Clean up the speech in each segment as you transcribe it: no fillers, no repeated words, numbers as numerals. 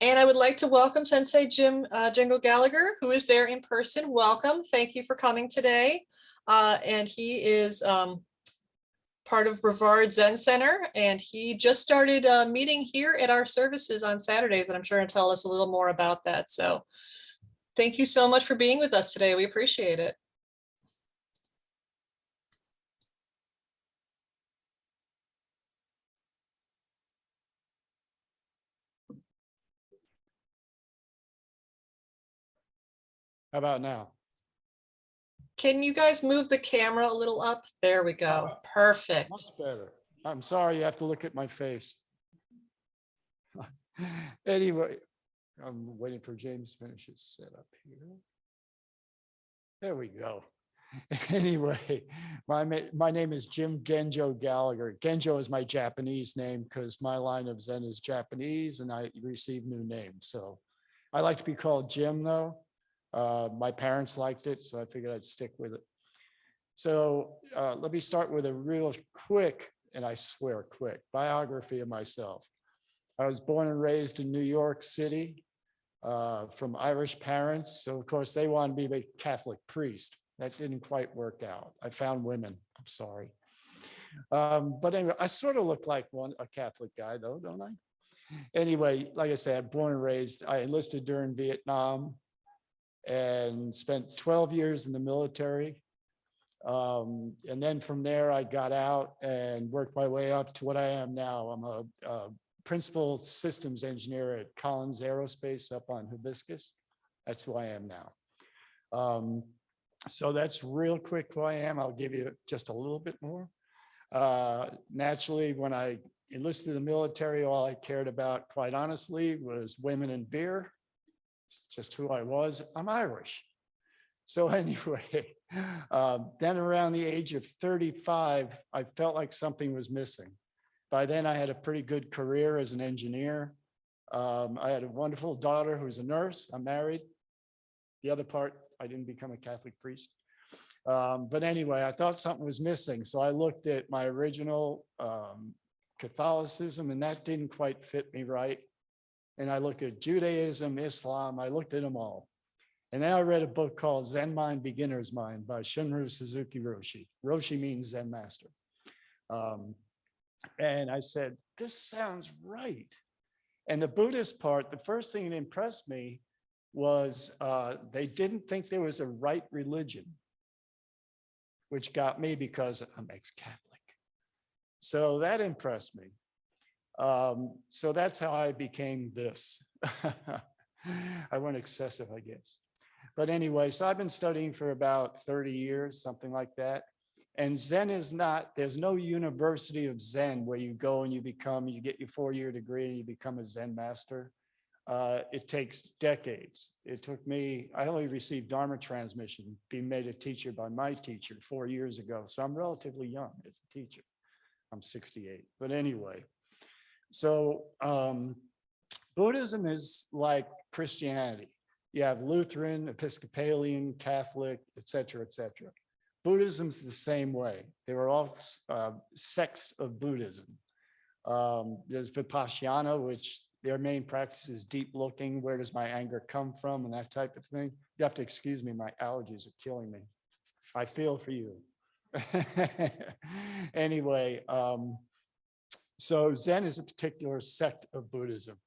And I would like to welcome Sensei Genjo Gallagher, who is there in person. Welcome. Thank you for coming today. And he is part of Brevard Zen Center, and he just started meeting here at our services on Saturdays, and I'm sure he'll tell us a little more about that. So thank you so much for being with us today. We appreciate it. How about now? Can you guys move the camera a little up? There we go. Perfect. Much better. I'm sorry you have to look at my face. Anyway, I'm waiting for James to finish his setup here. There we go. Anyway, my name is Jim Genjo Gallagher. Genjo is my Japanese name because my line of Zen is Japanese and I receive new names. So I like to be called Jim though. My parents liked it, so I figured I'd stick with it. So let me start with a real quick, and I swear quick, biography of myself. I was born and raised in New York City from Irish parents. So of course they wanted me to be a Catholic priest. That didn't quite work out. I found women, I'm sorry. But anyway, I sort of look like a Catholic guy though, don't I? Anyway, like I said, born and raised, I enlisted during Vietnam and spent 12 years in the military. And then from there, I got out and worked my way up to what I am now. I'm a principal systems engineer at Collins Aerospace up on Hibiscus. That's who I am now. So that's real quick who I am. I'll give you just a little bit more. Naturally, when I enlisted in the military, all I cared about, quite honestly, was women and beer. It's just who I was. I'm Irish. So anyway, then around the age of 35, I felt like something was missing. By then I had a pretty good career as an engineer. I had a wonderful daughter who's a nurse. I'm married. The other part, I didn't become a Catholic priest. But anyway, I thought something was missing. So I looked at my original Catholicism and that didn't quite fit me right. And I looked at Judaism, Islam, I looked at them all. And then I read a book called Zen Mind, Beginner's Mind by Shunryu Suzuki Roshi. Roshi means Zen master. And I said, this sounds right. And the Buddhist part, the first thing that impressed me was they didn't think there was a right religion, which got me because I'm ex-Catholic. So that impressed me. So that's how I became this. I went excessive, I guess. But anyway, so I've been studying for about 30 years, something like that. And Zen is not, there's no university of Zen where you go and you get your 4-year degree and you become a Zen master. It takes decades. It took me, I only received Dharma transmission, being made a teacher by my teacher 4 years ago. So I'm relatively young as a teacher. I'm 68, but anyway. So Buddhism is like Christianity. You have Lutheran, Episcopalian, Catholic, et cetera, et cetera. Buddhism's the same way. They were all sects of Buddhism. There's Vipassana, which their main practice is deep looking. Where does my anger come from and that type of thing. You have to excuse me, my allergies are killing me. I feel for you. Anyway, so Zen is a particular sect of Buddhism.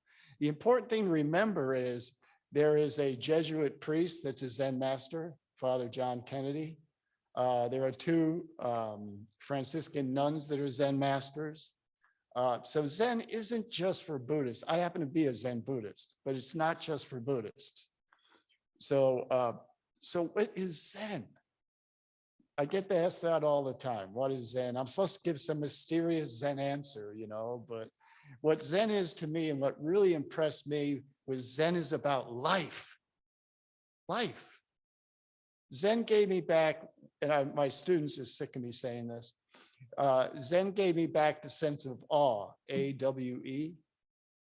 The important thing to remember is there is a Jesuit priest that's a Zen master, Father John Kennedy. There are 2 Franciscan nuns that are Zen masters. So Zen isn't just for Buddhists. I happen to be a Zen Buddhist, but it's not just for Buddhists. So, so what is Zen? I get asked that all the time. What is Zen? I'm supposed to give some mysterious Zen answer, you know, but what Zen is to me and what really impressed me was Zen is about life. Life. Zen gave me back, and my students are sick of me saying this, Zen gave me back the sense of awe, A-W-E,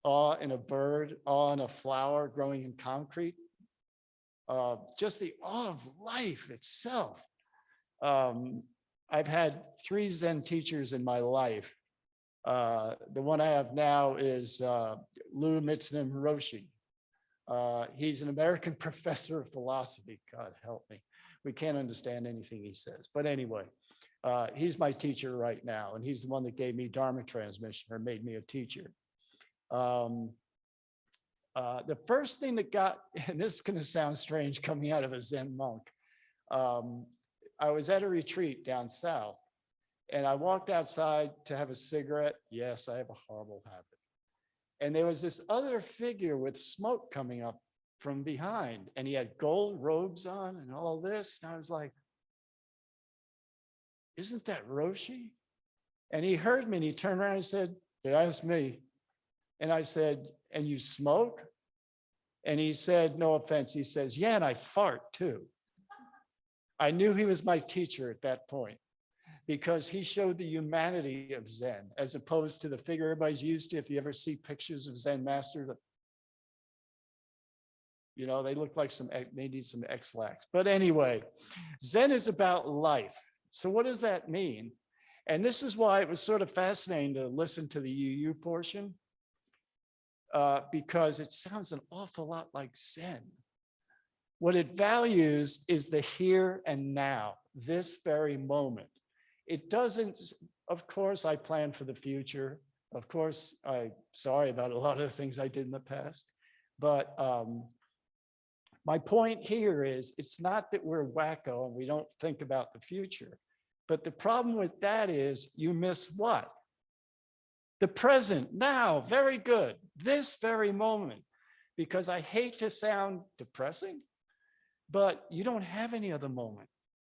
awe in a bird, awe in a flower growing in concrete, just the awe of life itself. I've had 3 Zen teachers in my life, The one I have now is Lou Mitsunim Roshi. He's an American professor of philosophy. God help me. We can't understand anything he says. But anyway, he's my teacher right now. And he's the one that gave me Dharma transmission or made me a teacher. The first thing that got, and this is going to sound strange coming out of a Zen monk. I was at a retreat down south and I walked outside to have a cigarette. Yes, I have a horrible habit. And there was this other figure with smoke coming up from behind, and he had gold robes on and all this. And I was like, isn't that Roshi? And he heard me and he turned around and said, yeah, that's me. And I said, and you smoke? And he said, no offense. He says, yeah, and I fart too. I knew he was my teacher at that point, because he showed the humanity of Zen as opposed to the figure everybody's used to. If you ever see pictures of Zen masters, you know, they look like they need some X-lax. But anyway, Zen is about life. So what does that mean? And this is why it was sort of fascinating to listen to the UU portion, because it sounds an awful lot like Zen. What it values is the here and now, this very moment. It doesn't, of course, I plan for the future. Of course, I'm sorry about a lot of the things I did in the past. But my point here is, it's not that we're wacko and we don't think about the future. But the problem with that is you miss what? The present, now, very good, this very moment. Because I hate to sound depressing, but you don't have any other moment.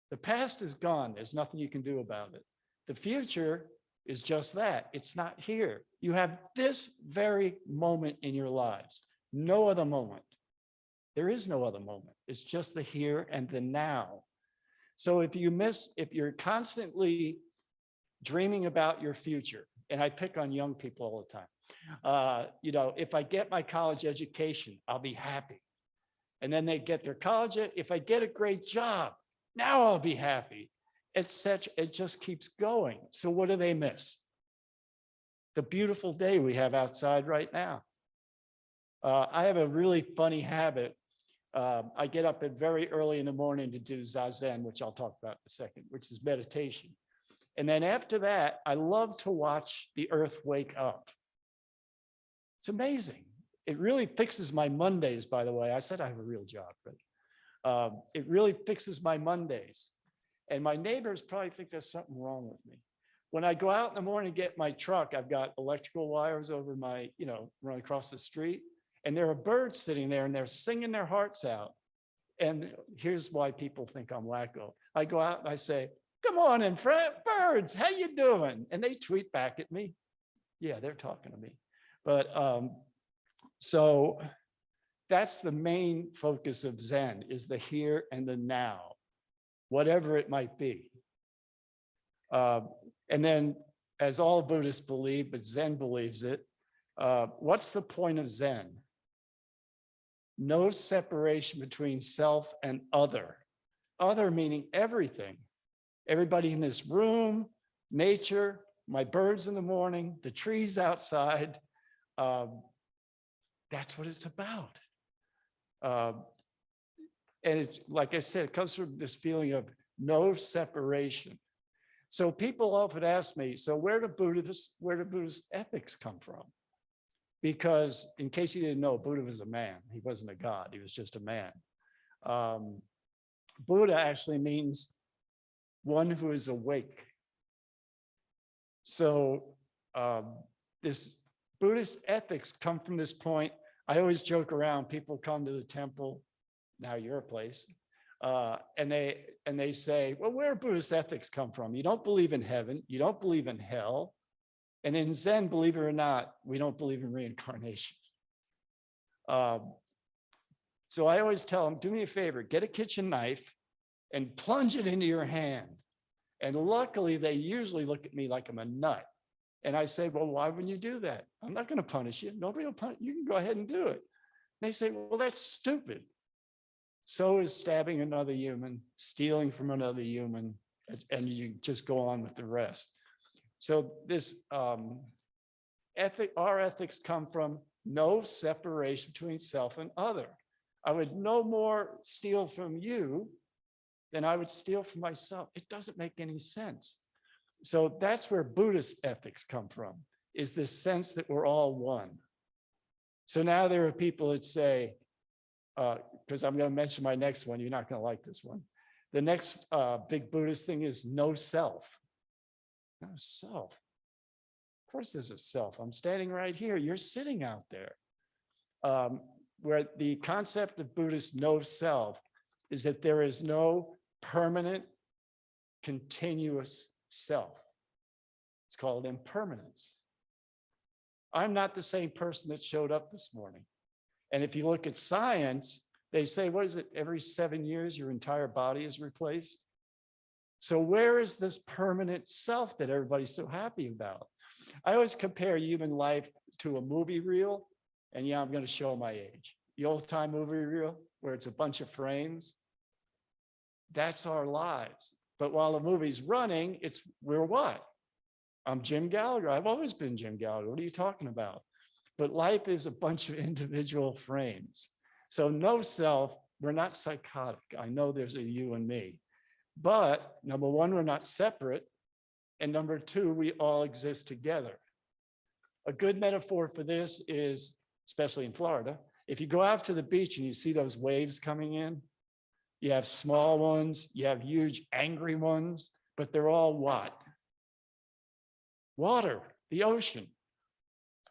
The past is gone. There's nothing you can do about it. The future is just that. It's not here. You have this very moment in your lives. No other moment. There is no other moment. It's just the here and the now. So if you're constantly dreaming about your future, and I pick on young people all the time, you know, if I get my college education, I'll be happy. And then they get their college, if I get a great job, now I'll be happy. It just keeps going. So what do they miss? The beautiful day we have outside right now. I have a really funny habit. I get up at very early in the morning to do Zazen, which I'll talk about in a second, which is meditation. And then after that, I love to watch the earth wake up. It's amazing. It really fixes my Mondays, by the way. I said I have a real job, but it really fixes my Mondays. And my neighbors probably think there's something wrong with me. When I go out in the morning to get my truck, I've got electrical wires over my, you know, run across the street. And there are birds sitting there and they're singing their hearts out. And here's why people think I'm wacko. I go out and I say, "Good morning, birds, how you doing?" And they tweet back at me. Yeah, they're talking to me. But so that's the main focus of Zen, is the here and the now, whatever it might be. And then, as all Buddhists believe, but Zen believes it, what's the point of Zen? No separation between self and other. Other meaning everything. Everybody in this room, nature, my birds in the morning, the trees outside. That's what it's about. And it's, like I said, it comes from this feeling of no separation. So people often ask me, so where do Buddhist ethics come from? Because in case you didn't know, Buddha was a man. He wasn't a god, he was just a man. Buddha actually means one who is awake. So this Buddhist ethics come from this point. I always joke around, people come to the temple, now your place, and they say, well, where do Buddhist ethics come from? You don't believe in heaven, you don't believe in hell. And in Zen, believe it or not, we don't believe in reincarnation. So I always tell them, do me a favor, get a kitchen knife and plunge it into your hand. And luckily, they usually look at me like I'm a nut. And I say, well, why wouldn't you do that? I'm not going to punish you. Nobody will punish you. You can go ahead and do it. And they say, well, that's stupid. So is stabbing another human, stealing from another human, and you just go on with the rest. So this our ethics come from no separation between self and other. I would no more steal from you than I would steal from myself. It doesn't make any sense. So that's where Buddhist ethics come from, is this sense that we're all one. So now there are people that say, because I'm going to mention my next one, you're not going to like this one. The next big Buddhist thing is no self. No self. Of course there's a self. I'm standing right here. You're sitting out there. Where the concept of Buddhist no self is that there is no permanent, continuous self. It's called impermanence. I'm not the same person that showed up this morning. And if you look at science, they say, what is it? Every 7 years, your entire body is replaced. So where is this permanent self that everybody's so happy about? I always compare human life to a movie reel. And yeah, I'm going to show my age. The old time movie reel where it's a bunch of frames. That's our lives. But while the movie's running, we're what? I'm Jim Gallagher. I've always been Jim Gallagher. What are you talking about? But life is a bunch of individual frames. So no self, we're not psychotic. I know there's a you and me. But number one, we're not separate. And number two, we all exist together. A good metaphor for this is, especially in Florida, if you go out to the beach and you see those waves coming in, you have small ones, you have huge angry ones, but they're all what? Water, the ocean.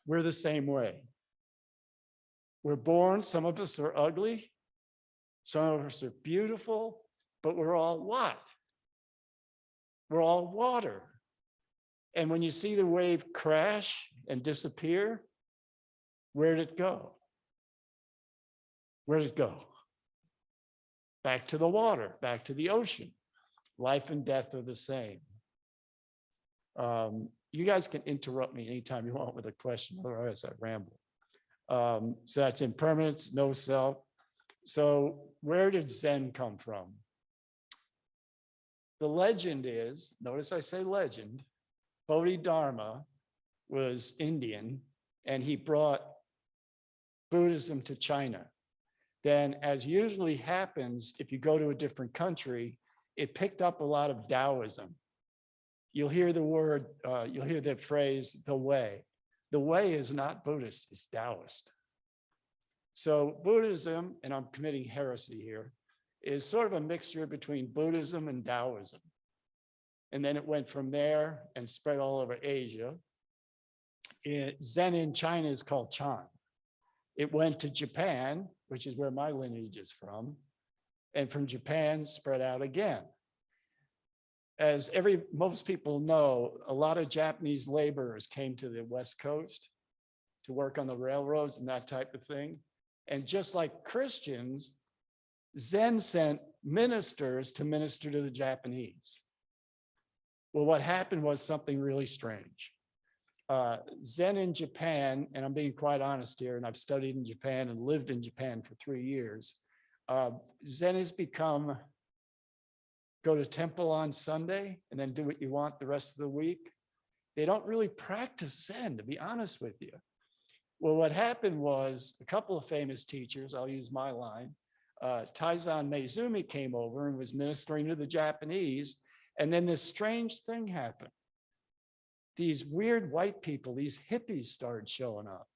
We're the same way. We're born, some of us are ugly, some of us are beautiful, but we're all what? We're all water. And when you see the wave crash and disappear, where did it go? Where did it go? Back to the water, back to the ocean. Life and death are the same. You guys can interrupt me anytime you want with a question, otherwise I ramble. So that's impermanence, no self. So where did Zen come from? The legend is, notice I say legend, Bodhidharma was Indian and he brought Buddhism to China. Then, as usually happens, if you go to a different country, it picked up a lot of Taoism. You'll hear the word, you'll hear that phrase, the way. The way is not Buddhist, it's Taoist. So Buddhism, and I'm committing heresy here, is sort of a mixture between Buddhism and Taoism. And then it went from there and spread all over Asia. Zen in China is called Chan. It went to Japan, which is where my lineage is from, and from Japan spread out again. As most people know, a lot of Japanese laborers came to the West Coast to work on the railroads and that type of thing. And just like Christians, Zen sent ministers to minister to the Japanese. Well, what happened was something really strange. Zen in Japan, and I'm being quite honest here, and I've studied in Japan and lived in Japan for 3 years. Zen has become go to temple on Sunday and then do what you want the rest of the week. They don't really practice Zen, to be honest with you. Well, what happened was a couple of famous teachers, I'll use my line, Taizan Meizumi came over and was ministering to the Japanese, and then this strange thing happened. These weird white people, these hippies started showing up.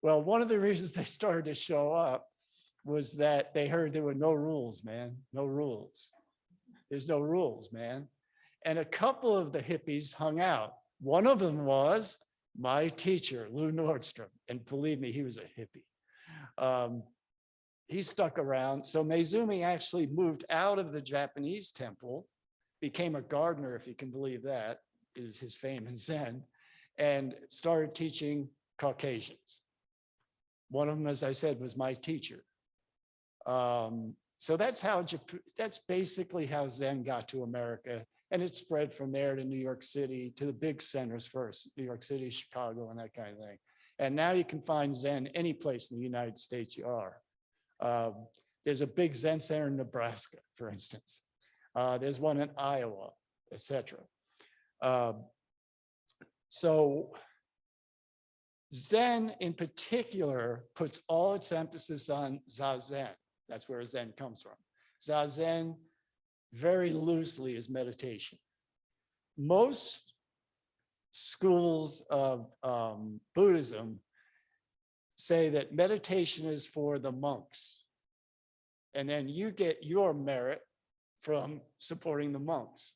Well, one of the reasons they started to show up was that they heard there were no rules, man, no rules. There's no rules, man. And a couple of the hippies hung out. One of them was my teacher, Lou Nordstrom. And believe me, he was a hippie. He stuck around. So Meizumi actually moved out of the Japanese temple, became a gardener, if you can believe that, is his fame in Zen, and started teaching Caucasians. One of them, as I said, was my teacher. So that's basically how Zen got to America. And it spread from there to New York City, to the big centers first, New York City, Chicago, and that kind of thing. And now you can find Zen any place in the United States you are. There's a big Zen center in Nebraska, for instance. There's one in Iowa, etc. So Zen in particular puts all its emphasis on Zazen. That's where Zen comes from. Zazen very loosely is meditation. Most schools of Buddhism say that meditation is for the monks. And then you get your merit from supporting the monks.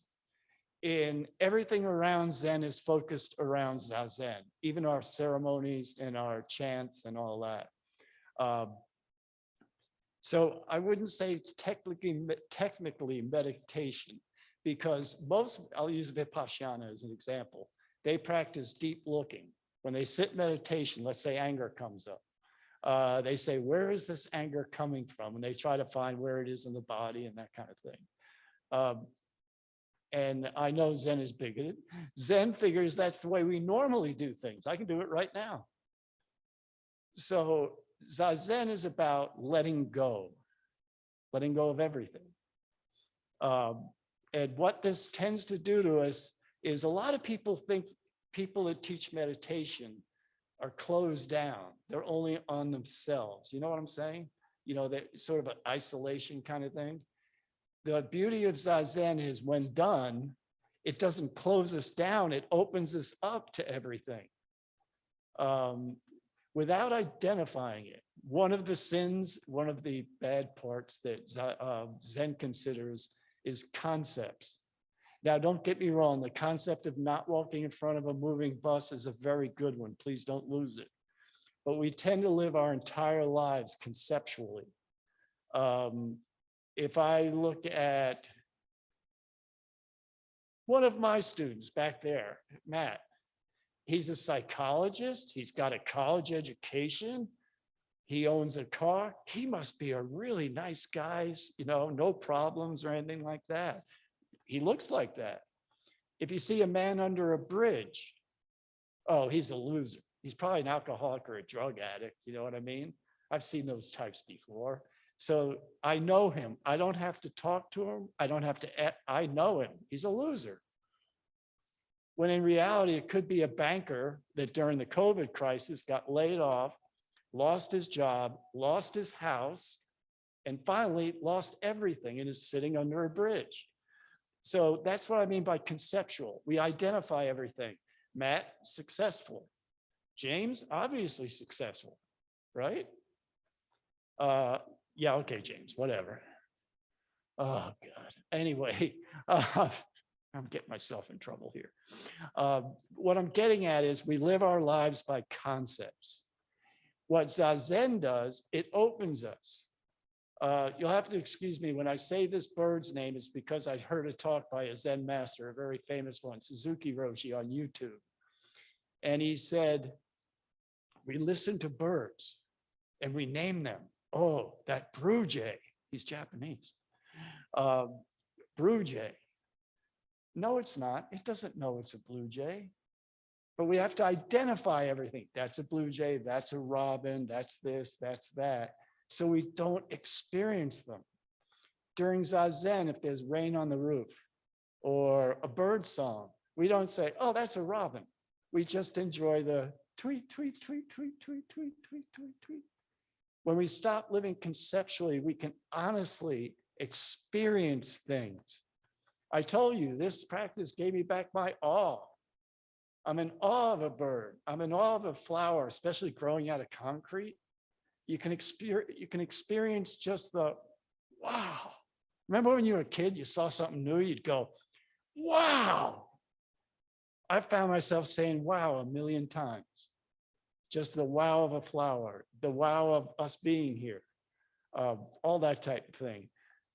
In everything around Zen is focused around Zazen, even our ceremonies and our chants and all that. So I wouldn't say it's technically meditation, because I'll use Vipassana as an example. They practice deep looking. When they sit meditation, let's say anger comes up. They say, where is this anger coming from? And they try to find where it is in the body and that kind of thing. And I know Zen is bigoted. Zen figures that's the way we normally do things. I can do it right now. So Zazen is about letting go of everything. And what this tends to do to us is a lot of people think people that teach meditation are closed down. They're only on themselves. You know what I'm saying? You know, that sort of an isolation kind of thing. The beauty of Zazen is when done, it doesn't close us down. It opens us up to everything without identifying it. One of the sins, one of the bad parts that Zen considers is concepts. Now, don't get me wrong. The concept of not walking in front of a moving bus is a very good one. Please don't lose it. But we tend to live our entire lives conceptually. If I look at one of my students back there, Matt, he's a psychologist. He's got a college education. He owns a car. He must be a really nice guy, you know, no problems or anything like that. He looks like that. If you see a man under a bridge, oh, he's a loser. He's probably an alcoholic or a drug addict. You know what I mean? I've seen those types before. So I know him. I don't have to talk to him. I know him. He's a loser. When in reality, it could be a banker that during the COVID crisis got laid off, lost his job, lost his house, and finally lost everything and is sitting under a bridge. So that's what I mean by conceptual. We identify everything. Matt, successful. James, obviously successful, right? Yeah, okay, James, whatever. Oh, God. Anyway, I'm getting myself in trouble here. What I'm getting at is we live our lives by concepts. What Zazen does, it opens us. You'll have to excuse me when I say this bird's name is because I heard a talk by a Zen master, a very famous one, Suzuki Roshi on YouTube. And he said, we listen to birds and we name them. Oh, that blue jay, he's Japanese. Blue jay. No, it's not. It doesn't know it's a blue jay. But we have to identify everything. That's a blue jay, that's a robin, that's this, that's that. So we don't experience them. During Zazen, if there's rain on the roof or a bird song, we don't say, oh, that's a robin. We just enjoy the tweet, tweet, tweet, tweet, tweet, tweet, tweet, tweet, tweet. When we stop living conceptually, we can honestly experience things. I told you, this practice gave me back my awe. I'm in awe of a bird. I'm in awe of a flower, especially growing out of concrete. You can experience just the wow. Remember when you were a kid, you saw something new, you'd go, wow. I found myself saying wow a million times. Just the wow of a flower, the wow of us being here, all that type of thing.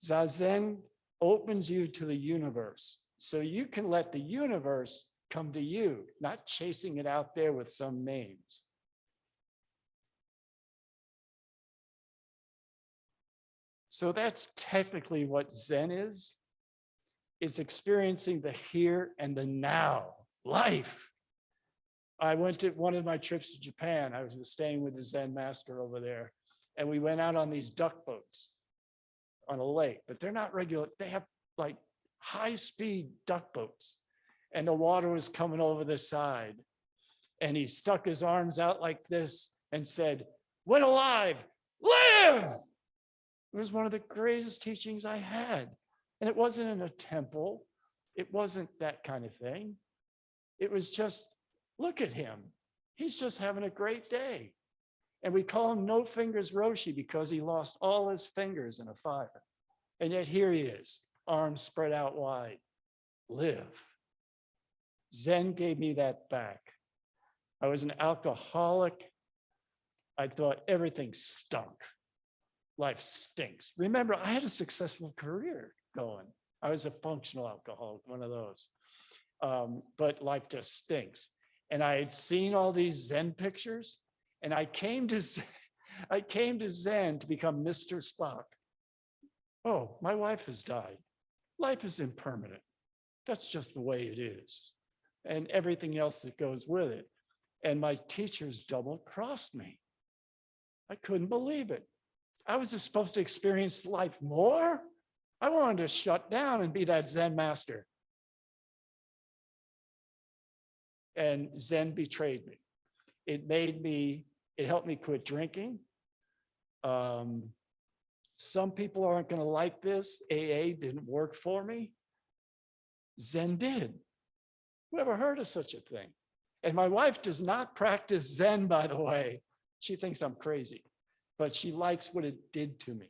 Zazen opens you to the universe so you can let the universe come to you, not chasing it out there with some names. So that's technically what Zen is. It's experiencing the here and the now, life. I went to one of my trips to Japan. I was staying with the Zen master over there, and we went out on these duck boats on a lake, but they're not regular. They have like high-speed duck boats, and the water was coming over the side. And he stuck his arms out like this and said, "When alive, live." It was one of the greatest teachings I had. And it wasn't in a temple. It wasn't that kind of thing. It was just, look at him. He's just having a great day. And we call him No Fingers Roshi because he lost all his fingers in a fire. And yet here he is, arms spread out wide. Live. Zen gave me that back. I was an alcoholic. I thought everything stunk. Life stinks. Remember, I had a successful career going. I was a functional alcoholic, one of those. But life just stinks. And I had seen all these Zen pictures, and I came to Zen to become Mr. Spock. Oh, my wife has died. Life is impermanent. That's just the way it is. And everything else that goes with it. And my teachers double-crossed me. I couldn't believe it. I was supposed to experience life more. I wanted to shut down and be that Zen master. And Zen betrayed me. It helped me quit drinking. Some people aren't going to like this. AA didn't work for me. Zen did. Who ever heard of such a thing? And my wife does not practice Zen, by the way. She thinks I'm crazy, but she likes what it did to me.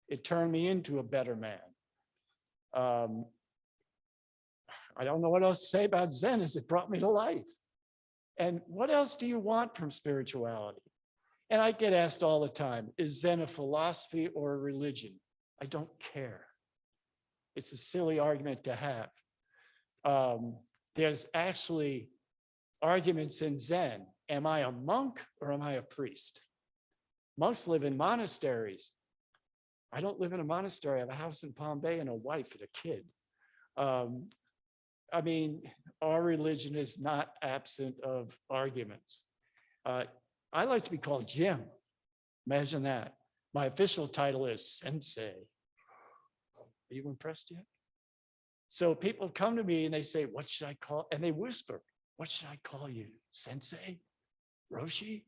It turned me into a better man. I don't know what else to say about Zen, as it brought me to life. And what else do you want from spirituality? And I get asked all the time, is Zen a philosophy or a religion? I don't care. It's a silly argument to have. There's actually arguments in Zen. Am I a monk or am I a priest? Monks live in monasteries. I don't live in a monastery. I have a house in Palm Bay and a wife and a kid. I mean, our religion is not absent of arguments. I like to be called Jim. Imagine that. My official title is Sensei. Are you impressed yet? So people come to me and they say, what should I call? And they whisper, what should I call you? Sensei? Roshi?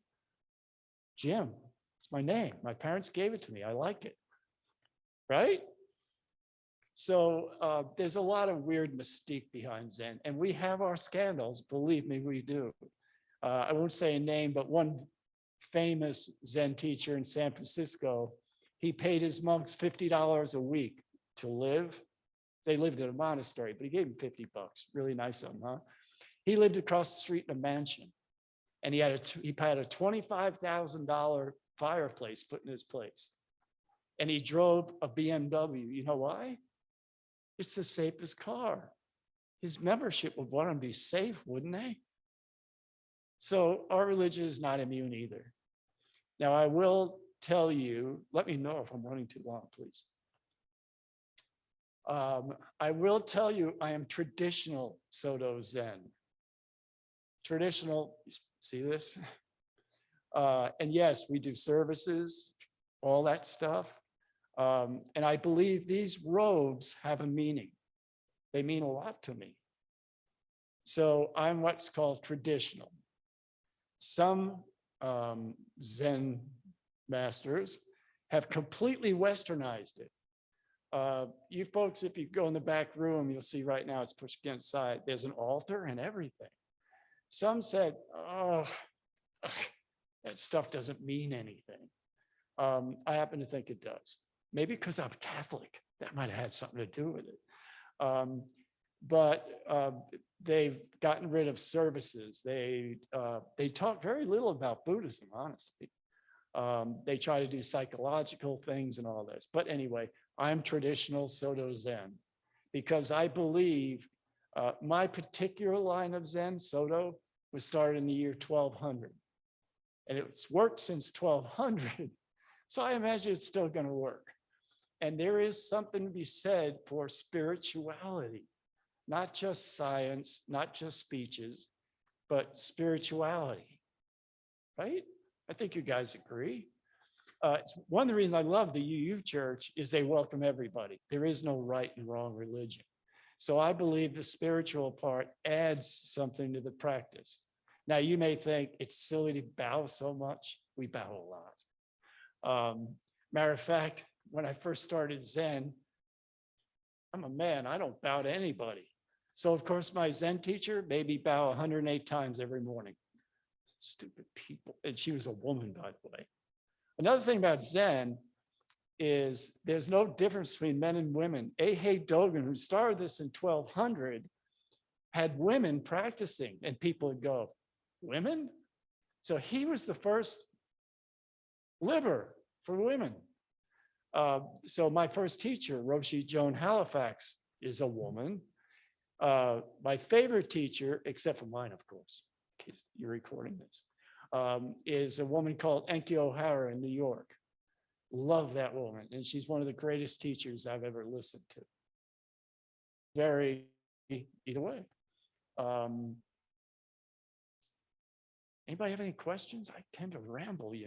Jim. It's my name. My parents gave it to me. I like it. Right? So there's a lot of weird mystique behind Zen. And we have our scandals. Believe me, we do. I won't say a name, but one famous Zen teacher in San Francisco, he paid his monks $50 a week to live. They lived in a monastery, but he gave them $50. Really nice of him, huh? He lived across the street in a mansion, and he had a $25,000 fireplace put in his place. And he drove a BMW. You know why? It's the safest car. His membership would want him to be safe, wouldn't they? So our religion is not immune either. Now, I will tell you, let me know if I'm running too long, please. I will tell you, I am traditional Soto Zen. Traditional, see this? And yes, we do services, all that stuff. And I believe these robes have a meaning. They mean a lot to me. So I'm what's called traditional. Some Zen masters have completely westernized it. You folks, if you go in the back room, you'll see right now it's pushed against side. There's an altar and everything. Some said, oh, that stuff doesn't mean anything. I happen to think it does. Maybe because I'm Catholic, that might have had something to do with it. But they've gotten rid of services. They talk very little about Buddhism, honestly. They try to do psychological things and all this. But anyway, I'm traditional Soto Zen because I believe my particular line of Zen, Soto, was started in the year 1200. And it's worked since 1200. So I imagine it's still going to work. And there is something to be said for spirituality, not just science, not just speeches, but spirituality, right? I think you guys agree. It's one of the reasons I love the UU Church is they welcome everybody. There is no right and wrong religion. So I believe the spiritual part adds something to the practice. Now, you may think it's silly to bow so much. We bow a lot. Matter of fact, when I first started Zen, I'm a man, I don't bow to anybody. So of course, my Zen teacher made me bow 108 times every morning. Stupid people. And she was a woman, by the way. Another thing about Zen is there's no difference between men and women. Eihei Dogen, who started this in 1200, had women practicing, and people would go, women? So he was the first liber for women. So my first teacher, Roshi Joan Halifax, is a woman. My favorite teacher, except for mine, of course, in case you're recording this, is a woman called Enki O'Hara in New York. Love that woman. And she's one of the greatest teachers I've ever listened to. Either way. Anybody have any questions? I tend to ramble, you know.